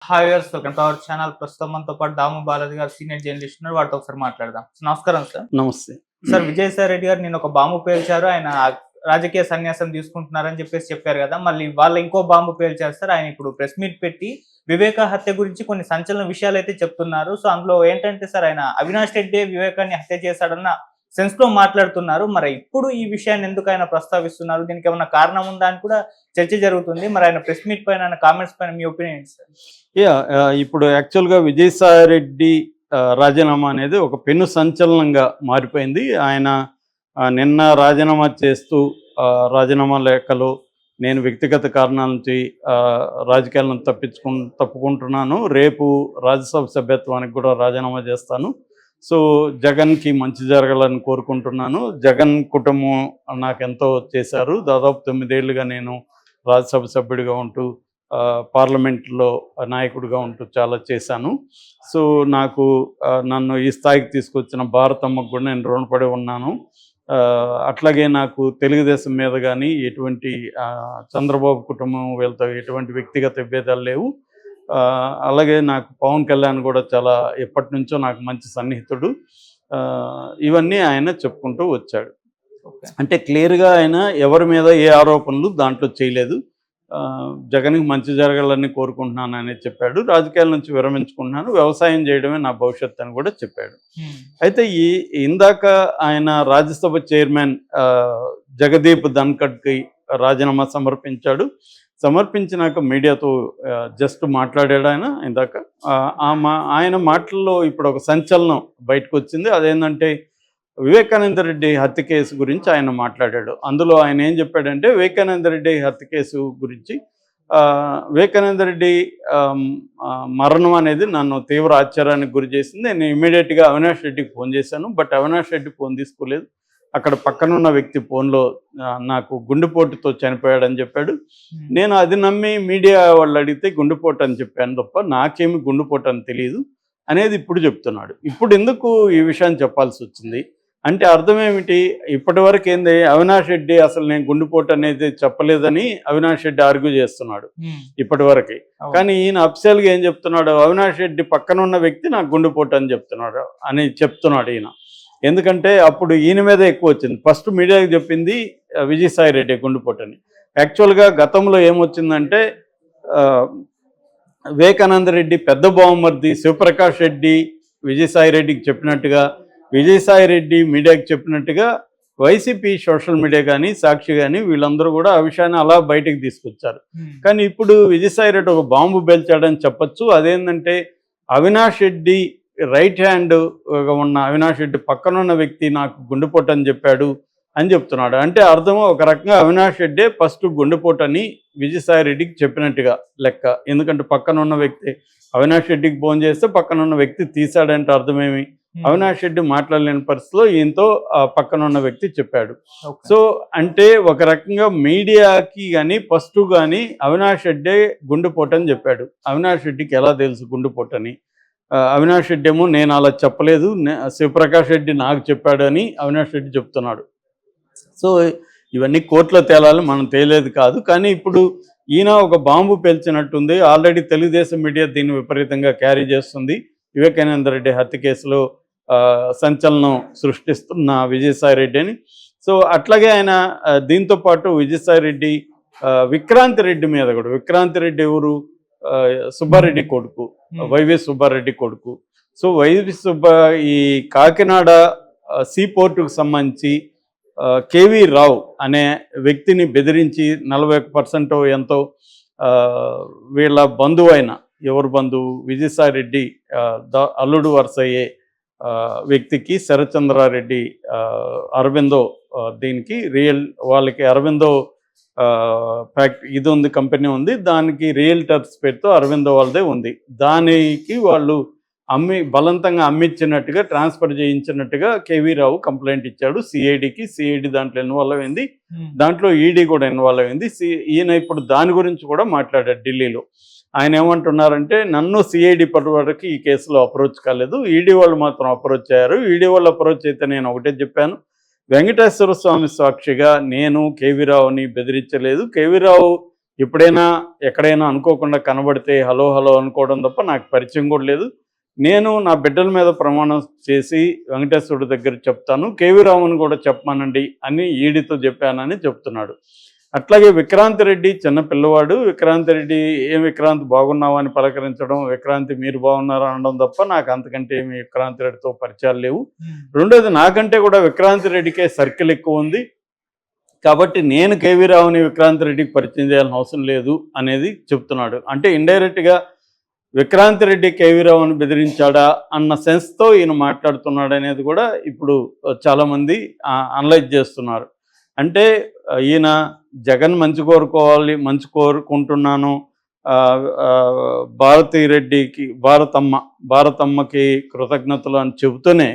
Hi viewers, welcome to our channel. ప్రస్తుతం మనతో పాటు దాము బాలాజీ గారు సీనియర్ జర్నలిస్ట్ ఉన్నారు. వాటితో ఒకసారి మాట్లాడదాం. నమస్కారం సార్. నమస్తే సార్, విజయసాయి రెడ్డి గారు నేను ఒక బాంబు పేల్చారు, ఆయన రాజకీయ సన్యాసం తీసుకుంటున్నారని చెప్పారు కదా. మళ్ళీ వాళ్ళు ఇంకో బాంబు పేల్చారు సార్. ఆయన ఇప్పుడు ప్రెస్ మీట్ పెట్టి వివేక హత్య గురించి కొన్ని సంచలన విషయాలు అయితే చెప్తున్నారు. సో అందులో ఏంటంటే సార్, ఆయన అవినాష్ రెడ్డి వివేకాన్ని హత్య చేశాడన్న సెన్స్ లో మాట్లాడుతున్నారు. మరి ఇప్పుడు ఈ విషయాన్ని ఎందుకు ఆయన ప్రస్తావిస్తున్నారు, దీనికి ఏమన్నా కారణం ఉందా అని కూడా చర్చ జరుగుతుంది. మరి ఆయన ప్రెస్ మీట్ పైన కామెంట్స్ పైన మీ ఒపీనియన్ సార్? ఇప్పుడు యాక్చువల్గా విజయసాయి రెడ్డి రాజీనామా అనేది ఒక పెను సంచలనంగా మారిపోయింది. ఆయన నిన్న రాజీనామా చేస్తూ రాజీనామా లేఖలో నేను వ్యక్తిగత కారణాల నుంచి రాజకీయాలను తప్పుకుంటున్నాను, రేపు రాజ్యసభ సభ్యత్వానికి కూడా రాజీనామా చేస్తాను, సో జగన్కి మంచి జరగాలని కోరుకుంటున్నాను, జగన్ కుటుంబం నాకెంతో చేశారు, దాదాపు 9 ఏళ్ళుగా నేను రాజ్యసభ సభ్యుడిగా ఉంటూ పార్లమెంట్లో నాయకుడిగా ఉంటూ చాలా చేశాను, సో నాకు నన్ను ఈ స్థాయికి తీసుకొచ్చిన భారతమ్మకు కూడా నేను రుణపడి ఉన్నాను. అట్లాగే నాకు తెలుగుదేశం మీద కానీ ఎటువంటి చంద్రబాబు కుటుంబం వీళ్ళతో ఎటువంటి వ్యక్తిగత విభేదాలు లేవు. అలాగే నాకు పవన్ కళ్యాణ్ కూడా చాలా ఎప్పటి నుంచో నాకు మంచి సన్నిహితుడు. ఇవన్నీ ఆయన చెప్పుకుంటూ వచ్చాడు. అంటే క్లియర్గా ఆయన ఎవరి మీద ఏ ఆరోపణలు దాంట్లో చేయలేదు. జగన్కి మంచి జరగాలని కోరుకుంటున్నాను అనేది చెప్పాడు. రాజకీయాల నుంచి విరమించుకుంటున్నాను, వ్యవసాయం చేయడమే నా భవిష్యత్తు అని కూడా చెప్పాడు. అయితే ఇందాక ఆయన రాజ్యసభ చైర్మన్ జగదీప్ ధన్ఖడ్కి రాజీనామా సమర్పించినాక మీడియాతో జస్ట్ మాట్లాడాడు ఆయన ఇందాక. ఆయన మాటల్లో ఇప్పుడు ఒక సంచలనం బయటకు వచ్చింది. అదేంటంటే వివేకానంద రెడ్డి హత్య కేసు గురించి ఆయన మాట్లాడాడు. అందులో ఆయన ఏం చెప్పాడంటే, వివేకానంద రెడ్డి హత్య కేసు గురించి వివేకానంద రెడ్డి మరణం అనేది నన్ను తీవ్ర ఆశ్చర్యానికి గురి చేసింది. నేను ఇమీడియట్గా అవినాష్ రెడ్డికి ఫోన్ చేశాను, బట్ అవినాష్ రెడ్డి ఫోన్ తీసుకోలేదు. అక్కడ పక్కనున్న వ్యక్తి ఫోన్లో నాకు గుండెపోటుతో చనిపోయాడని చెప్పాడు. నేను అది నమ్మి మీడియా వాళ్ళు అడిగితే గుండెపోటు అని చెప్పాను తప్ప నాకేమి గుండెపోటు అని తెలియదు అనేది ఇప్పుడు చెప్తున్నాడు. ఇప్పుడు ఎందుకు ఈ విషయాన్ని చెప్పాల్సి వచ్చింది అంటే అర్థం ఏమిటి? ఇప్పటి వరకు ఏంది, అవినాష్ రెడ్డి అసలు నేను గుండెపోటు అనేది చెప్పలేదని అవినాష్ రెడ్డి ఆర్గ్యూ చేస్తున్నాడు ఇప్పటి వరకు. కానీ ఈయన అఫిషియల్గా ఏం చెప్తున్నాడు, అవినాష్ రెడ్డి పక్కన ఉన్న వ్యక్తి నాకు గుండెపోటు అని చెప్తున్నాడు ఈయన. ఎందుకంటే అప్పుడు ఈయన మీద ఎక్కువ వచ్చింది. ఫస్ట్ మీడియాకి చెప్పింది విజయసాయి రెడ్డి గుండెపోటు అని. యాక్చువల్గా గతంలో ఏమొచ్చిందంటే వివేకానంద రెడ్డి పెద్ద బావమర్ది శివప్రకాష్ రెడ్డి విజయసాయి రెడ్డికి చెప్పినట్టుగా, విజయసాయి రెడ్డి మీడియాకి చెప్పినట్టుగా వైసీపీ సోషల్ మీడియా కానీ సాక్షి కానీ వీళ్ళందరూ కూడా ఆ విషయాన్ని అలా బయటకు తీసుకొచ్చారు. కానీ ఇప్పుడు విజయసాయి రెడ్డి ఒక బాంబు పేల్చాడని చెప్పచ్చు. అదేంటంటే అవినాష్ రెడ్డి రైట్ హ్యాండ్గా ఉన్న అవినాష్ రెడ్డి పక్కనున్న వ్యక్తి నాకు గుండెపోటు అని చెప్పాడు అని చెప్తున్నాడు. అంటే అర్థం ఒక రకంగా అవినాష్ రెడ్డి ఫస్ట్ గుండెపోటు అని విజయసాయి రెడ్డికి చెప్పినట్టుగా లెక్క. ఎందుకంటే పక్కన ఉన్న వ్యక్తి అవినాష్ రెడ్డికి ఫోన్ చేస్తే పక్కన ఉన్న వ్యక్తి తీశాడంటే అర్థమేమి, అవినాష్ రెడ్డి మాట్లాడలేని పరిస్థితిలో ఈయనతో పక్కన ఉన్న వ్యక్తి చెప్పాడు. సో అంటే ఒక రకంగా మీడియాకి కానీ ఫస్ట్ కానీ అవినాష్ రెడ్డి గుండెపోటు అని చెప్పాడు. అవినాష్ రెడ్డికి ఎలా తెలుసు గుండెపోటు అని? అవినాష్ రెడ్డి ఏమో నేను అలా చెప్పలేదు, శివప్రకాష్ రెడ్డి నాకు చెప్పాడు అని అవినాష్ రెడ్డి చెప్తున్నాడు. సో ఇవన్నీ కోర్టులో తేలాలి, మనం తేలేదు కాదు. కానీ ఇప్పుడు ఈయన ఒక బాంబు పేల్చినట్టుంది. ఆల్రెడీ తెలుగుదేశం మీడియా దీన్ని విపరీతంగా క్యారీ చేస్తుంది. వివేకానంద రెడ్డి హత్య కేసులో సంచలనం సృష్టిస్తున్న విజయసాయి రెడ్డి అని. సో అట్లాగే ఆయన దీంతోపాటు విజయసాయి రెడ్డి విక్రాంతి రెడ్డి మీద కూడా, విక్రాంతి రెడ్డి ఎవరు, సుబ్బారెడ్డి కొడుకు, వైవి సుబ్బారెడ్డి కొడుకు. సో వైవి ఈ కాకినాడ సీపోర్టుకు సంబంధించి కేవీ రావు అనే వ్యక్తిని బెదిరించి 41% ఎంతో వీళ్ళ బంధువు అయిన, ఎవరు బంధువు, విజయసాయి రెడ్డి అల్లుడు వరుసయ్యే వ్యక్తికి శరత్చంద్రారెడ్డి అరవిందో దీనికి వాళ్ళకి అరవిందో ఫ్యాక్టరీ ఇది ఉంది, కంపెనీ ఉంది, దానికి రియల్టర్స్ పేరుతో అరవిందో వాళ్ళదే ఉంది. దానికి వాళ్ళు బలవంతంగా అమ్మించినట్టుగా, ట్రాన్స్ఫర్ చేయించినట్టుగా కేవీ రావు కంప్లైంట్ ఇచ్చాడు సిఐడికి. సిఐడి దాంట్లో ఇన్వాల్వ్ అయింది, దాంట్లో ఈడీ కూడా ఇన్వాల్వ్ అయింది. ఈయన ఇప్పుడు దాని గురించి కూడా మాట్లాడాడు ఢిల్లీలో. ఆయన ఏమంటున్నారంటే, నన్ను సిఐడి వరకు ఈ కేసులో అప్రోచ్ కాలేదు, ఈడీ వాళ్ళు మాత్రం అప్రోచ్ అయ్యారు. ఈడీ వాళ్ళు అప్రోచ్ అయితే నేను ఒకటే చెప్పాను, వెంకటేశ్వర స్వామి సాక్షిగా నేను కేవీ రావుని బెదిరించలేదు, కేవీ రావు ఎప్పుడైనా ఎక్కడైనా అనుకోకుండా కనబడితే హలో హలో అనుకోవడం తప్ప నాకు పరిచయం కూడా లేదు. నేను నా బిడ్డల మీద ప్రమాణం చేసి వెంకటేశ్వరుడి దగ్గర చెప్తాను, కేవీ రావుని కూడా చెప్పమానండి అని ఈడితో చెప్పానని చెప్తున్నాడు. అట్లాగే విక్రాంత్ రెడ్డి చిన్న పిల్లవాడు. విక్రాంత్ రెడ్డి ఏం విక్రాంత్ బాగున్నావా అని పలకరించడం, విక్రాంతి మీరు బాగున్నారా అనడం తప్ప నాకు అంతకంటే ఏమి విక్రాంత్ రెడ్డితో పరిచయాలు లేవు. రెండోది, నాకంటే కూడా విక్రాంత్ రెడ్డికే సర్కిల్ ఎక్కువ ఉంది కాబట్టి నేను కేవీ రావుని విక్రాంత్ రెడ్డికి పరిచయం చేయాల్సిన అవసరం లేదు అనేది చెప్తున్నాడు. అంటే ఇండైరెక్ట్గా విక్రాంత్ రెడ్డి కేవీ రావుని బెదిరించాడా అన్న సెన్స్తో ఈయన మాట్లాడుతున్నాడు అనేది కూడా ఇప్పుడు చాలామంది అనలైజ్ చేస్తున్నారు. అంటే ఈయన జగన్ మంచి కోరుకుంటున్నాను, భారతమ్మకి కృతజ్ఞతలు అని చెబుతూనే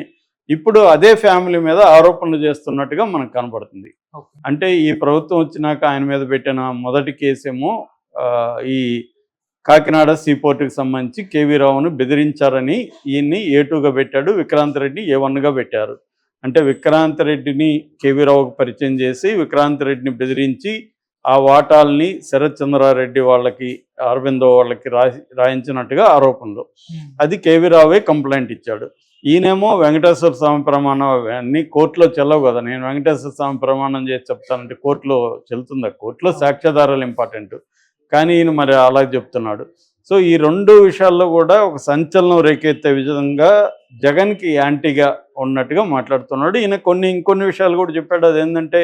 ఇప్పుడు అదే ఫ్యామిలీ మీద ఆరోపణలు చేస్తున్నట్టుగా మనకు కనబడుతుంది. అంటే ఈ ప్రభుత్వం వచ్చినాక ఆయన మీద పెట్టిన మొదటి కేసేమో ఈ కాకినాడ సీపోర్టుకి సంబంధించి కేవీ రావును బెదిరించారని ఈయన్ని A2గా పెట్టాడు, విక్రాంత్ రెడ్డి A1గా పెట్టారు. అంటే విక్రాంత్ రెడ్డిని కేవీ రావుకు పరిచయం చేసి విక్రాంత్ రెడ్డిని బెదిరించి ఆ వాటాల్ని శరత్ చంద్రారెడ్డి వాళ్ళకి, అరవిందో వాళ్ళకి రాయించినట్టుగా ఆరోపణలు. అది కేవీ రావే కంప్లైంట్ ఇచ్చాడు. ఈయనేమో వెంకటేశ్వర స్వామి ప్రమాణం అన్నీ కోర్టులో చెల్లవు కదా, నేను వెంకటేశ్వర స్వామి ప్రమాణం చేసి చెప్తానంటే కోర్టులో చెల్లుతుందా? కోర్టులో సాక్ష్యాధారాలు ఇంపార్టెంట్, కానీ ఈయన మరి అలా చెప్తున్నాడు. సో ఈ రెండు విషయాల్లో కూడా ఒక సంచలనం రేకెత్తే విధంగా జగన్కి యాంటీగా ఉన్నట్టుగా మాట్లాడుతున్నాడు. ఈయన ఇంకొన్ని విషయాలు కూడా చెప్పాడు. అదేంటంటే,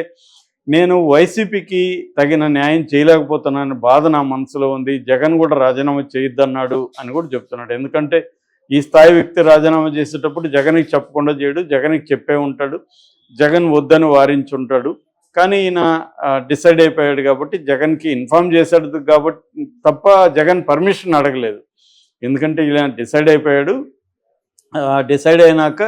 నేను వైసీపీకి తగిన న్యాయం చేయలేకపోతున్నాను, బాధ నా మనసులో ఉంది, జగన్ కూడా రాజీనామా చేయొద్దన్నాడు అని కూడా చెప్తున్నాడు. ఎందుకంటే ఈ స్థాయి వ్యక్తి రాజీనామా చేసేటప్పుడు జగన్కి చెప్పకుండా చేయడు, జగన్కి చెప్పే ఉంటాడు, జగన్ వద్దని వారించి ఉంటాడు. కానీ ఈయన డిసైడ్ అయిపోయాడు కాబట్టి జగన్కి ఇన్ఫామ్ చేశాడు కాబట్టి తప్ప జగన్ పర్మిషన్ అడగలేదు. ఎందుకంటే ఇలా డిసైడ్ అయిపోయాడు, డిసైడ్ అయినాక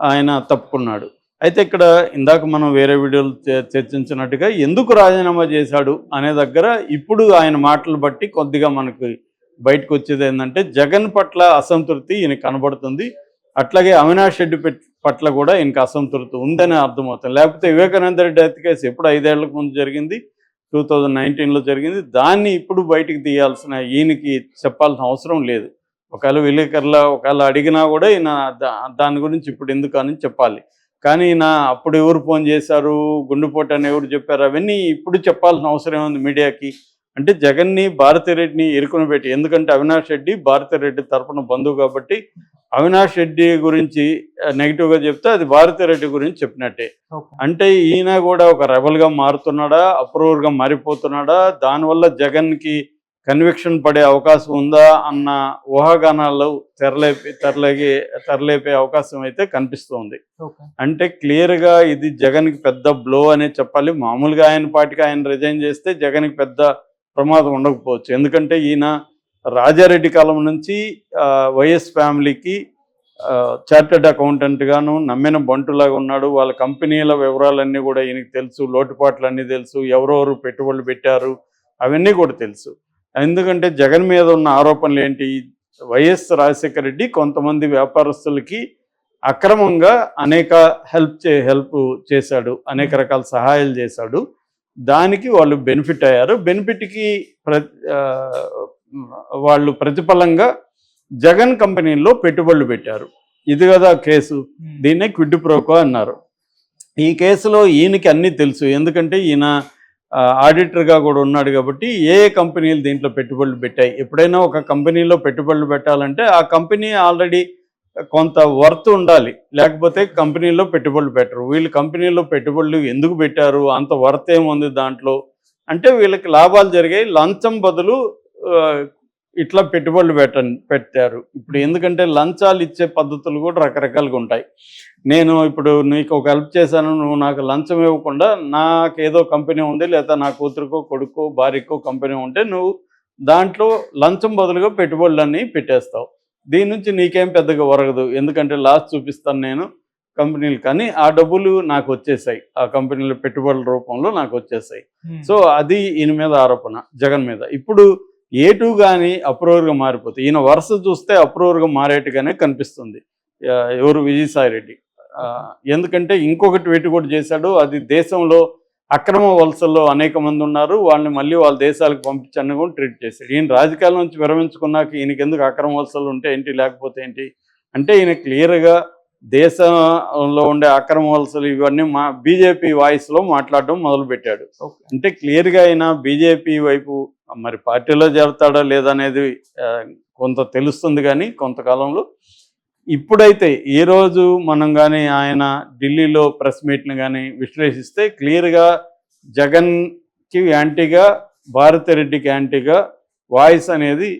ఆయన తప్పుకున్నాడు. అయితే ఇక్కడ ఇందాక మనం వేరే వీడియోలు చర్చించినట్టుగా ఎందుకు రాజీనామా చేశాడు అనే దగ్గర ఇప్పుడు ఆయన మాటలు బట్టి కొద్దిగా మనకు బయటకు వచ్చేది ఏంటంటే, జగన్ పట్ల అసంతృప్తి ఈయన కనబడుతుంది. అట్లాగే అవినాష్ రెడ్డి పట్ల కూడా ఈయనకి అసంతృప్తి ఉందని అర్థమవుతుంది. లేకపోతే వివేకానంద రెడ్డి హత్య కేసు ఎప్పుడు 5 ఏళ్ల ముందు జరిగింది, 2019లో జరిగింది. దాన్ని ఇప్పుడు బయటికి తీయాల్సిన, ఈయనకి చెప్పాల్సిన అవసరం లేదు. ఒకవేళ ఒకవేళ అడిగినా కూడా ఈయన దాని గురించి ఇప్పుడు ఎందుకు అని చెప్పాలి. కానీ ఈయన అప్పుడు ఎవరు ఫోన్ చేశారు, గుండెపోటు అని ఎవరు చెప్పారు, అవన్నీ ఇప్పుడు చెప్పాల్సిన అవసరం ఏముంది మీడియాకి? అంటే జగన్ని, భారతిరెడ్డిని ఇరుకుని పెట్టి, ఎందుకంటే అవినాష్ రెడ్డి భారతిరెడ్డి తరపున బంధువు కాబట్టి అవినాష్ రెడ్డి గురించి నెగిటివ్గా చెప్తే అది భారతిరెడ్డి గురించి చెప్పినట్టే. అంటే ఈయన కూడా ఒక రెబల్గా మారుతున్నాడా, అప్రూవర్గా మారిపోతున్నాడా, దానివల్ల జగన్కి కన్విక్షన్ పడే అవకాశం ఉందా అన్న ఊహాగానాలు తెరలేపే అవకాశం అయితే కనిపిస్తుంది. అంటే క్లియర్గా ఇది జగన్కి పెద్ద బ్లో అనే చెప్పాలి. మామూలుగా ఆయన పార్టీకి ఆయన రిజైన్ చేస్తే జగన్కి పెద్ద ప్రమాదం ఉండకపోవచ్చు. ఎందుకంటే ఈయన రాజారెడ్డి కాలం నుంచి వైఎస్ ఫ్యామిలీకి చార్టెడ్ అకౌంటెంట్ గాను నమ్మిన బంటులాగా ఉన్నాడు. వాళ్ళ కంపెనీల వివరాలన్నీ కూడా ఈయనకి తెలుసు, లోటుపాట్లన్నీ తెలుసు, ఎవరెవరు పెట్టుబడులు పెట్టారు అవన్నీ కూడా తెలుసు. ఎందుకంటే జగన్ మీద ఉన్న ఆరోపణలు ఏంటి? వైఎస్ రాజశేఖర రెడ్డి కొంతమంది వ్యాపారస్తులకి అక్రమంగా అనేక హెల్ప్ చేశాడు, అనేక రకాల సహాయాలు చేశాడు. దానికి వాళ్ళు బెనిఫిట్ అయ్యారు. బెనిఫిట్కి వాళ్ళు ప్రతిఫలంగా జగన్ కంపెనీల్లో పెట్టుబడులు పెట్టారు. ఇది కదా కేసు, దీన్నే క్విడ్ ప్రోకో అన్నారు. ఈ కేసులో ఈయనకి అన్నీ తెలుసు, ఎందుకంటే ఈయన ఆడిటర్గా కూడా ఉన్నాడు కాబట్టి ఏ కంపెనీలు దీంట్లో పెట్టుబడులు పెట్టాయి. ఎప్పుడైనా ఒక కంపెనీలో పెట్టుబడులు పెట్టాలంటే ఆ కంపెనీ ఆల్రెడీ కొంత వర్త్ ఉండాలి, లేకపోతే కంపెనీలో పెట్టుబడులు పెట్టరు. వీళ్ళు కంపెనీలో పెట్టుబడులు ఎందుకు పెట్టారు, అంత వర్త్ ఏముంది దాంట్లో అంటే వీళ్ళకి లాభాలు జరిగాయి, లంచం బదులు ఇట్లా పెట్టుబడులు పెట్టారు. ఇప్పుడు ఎందుకంటే లంచాలు ఇచ్చే పద్ధతులు కూడా రకరకాలుగా ఉంటాయి. నేను ఇప్పుడు నీకు ఒక హెల్ప్ చేశాను, నువ్వు నాకు లంచం ఇవ్వకుండా నాకేదో కంపెనీ ఉంది, లేదా నా కూతురుకో కొడుకో భార్యకో కంపెనీ ఉంటే నువ్వు దాంట్లో లంచం బదులుగా పెట్టుబడులన్నీ పెట్టేస్తావు. దీని నుంచి నీకేం పెద్దగా ఒరగదు, ఎందుకంటే లాస్ చూపిస్తాను నేను కంపెనీలు, కానీ ఆ డబ్బులు నాకు వచ్చేసాయి, ఆ కంపెనీల పెట్టుబడుల రూపంలో నాకు వచ్చేసాయి. సో అది ఈయన మీద ఆరోపణ, జగన్ మీద. ఇప్పుడు A2 కానీ అప్రూవర్గా మారిపోతే, ఈయన వరుస చూస్తే అప్రూవర్గా మారేట్టుగానే కనిపిస్తుంది. ఎవరు? విజయసాయి రెడ్డి. ఎందుకంటే ఇంకొక ట్వీట్ కూడా చేశాడు, అది దేశంలో అక్రమ వలసల్లో అనేక మంది ఉన్నారు, వాళ్ళని మళ్ళీ వాళ్ళ దేశాలకు పంపించని కూడా ట్రీట్ చేశాడు. ఈయన రాజకీయాల నుంచి విరమించుకున్నాక ఈయనకి ఎందుకు అక్రమ వలసలు ఉంటే ఏంటి, లేకపోతే ఏంటి అంటే ఈయన క్లియర్గా దేశంలో ఉండే అక్రమ వలసలు ఇవన్నీ బీజేపీ వాయిస్లో మాట్లాడడం మొదలుపెట్టాడు. అంటే క్లియర్గా ఆయన బీజేపీ వైపు మరి పార్టీలో చేరతాడా లేదనేది కొంత తెలుస్తుంది, కానీ కొంతకాలంలో ఇప్పుడైతే ఈరోజు మనం కానీ ఆయన ఢిల్లీలో ప్రెస్ మీట్ని కానీ విశ్లేషిస్తే క్లియర్గా జగన్కి యాంటీగా, భారతిరెడ్డికి యాంటీగా వాయిస్ అనేది